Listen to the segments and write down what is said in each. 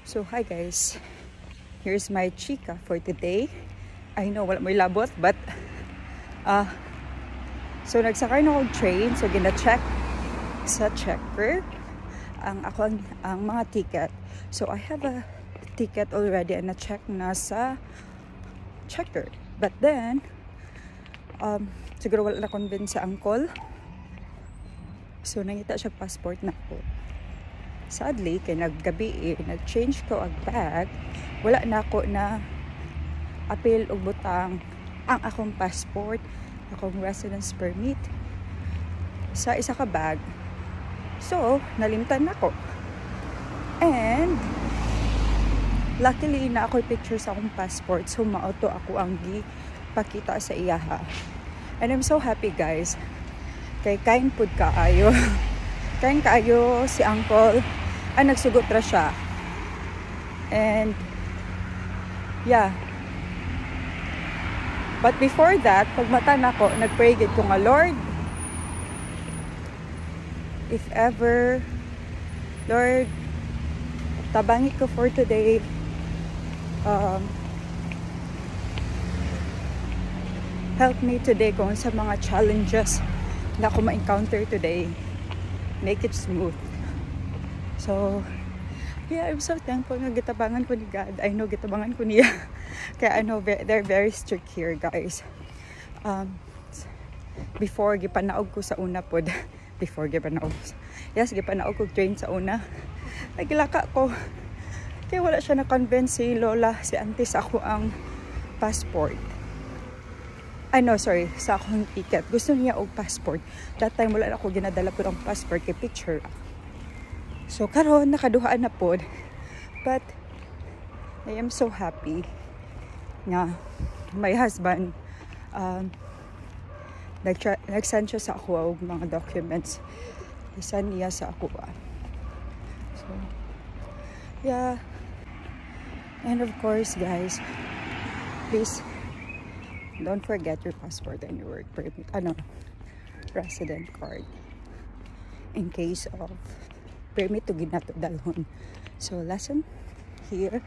So hi guys, here's my chika for today. I know wala mo labot but so nagsakay na akong train, so gina-check sa checker ang mga ticket. So I have a ticket already and na-check na sa checker. But then siguro wala na convince sa uncle. So nangita siya passport na ko. Sadly, kay naggabi nag-change ko ang bag, wala na ako na apil og butang ang akong passport, akong residence permit sa isa ka bag. So, nalimtan na ko. And luckily na ako picture sa akong passport, so maauto ako ang gipakita sa iyaha. And I'm so happy guys. Kay kain pud kaayo. Kain kaayo si uncle. Nagsugot ra siya. And yeah. But before that, pagmata na ko, nagpray gid ko nga, Lord, if ever, Lord, tabangi ko for today. Help me today kung sa mga challenges na ako ma-encounter today. Make it smooth. So, yeah, I'm so thankful na gitabangan ko ni God. I know gitabangan ko niya. Kaya I know they're very strict here, guys. Before, gipanaog ko sa una pod. Before, gipanaog. Yes, gipanaog ko train sa una. Nagilaka ko. Kaya wala siya na-convince si Lola, si auntie sa ako ang passport. Sorry, sa akong ticket. Gusto niya og passport. That time wala ako ginadala po ng passport kay picture. So karon nakaduhaan na pod. But I am so happy nga my husband nag-send siya sa ako og mga documents. Isend niya sa ako. So yeah. And of course guys, please don't forget your passport and your work permit, resident card, in case of permit to ginato dalhon. So lesson here,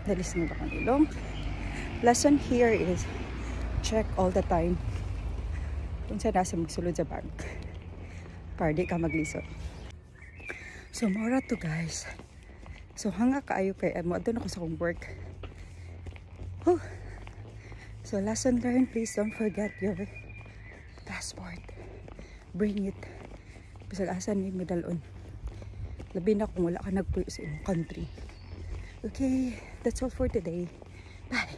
dalis na ba kanilong? Lesson here is check all the time kung saan nasa magsulod sa bag para di ka maglisod. So mora to guys. So hanga kaayo kay mo adto na ko sa akong work. Whew. So lesson learned, please don't forget your passport. Bring it. Bisag asan ni medalon. Labi na kung wala ka nagpuyo sa imong country. Okay, that's all for today. Bye.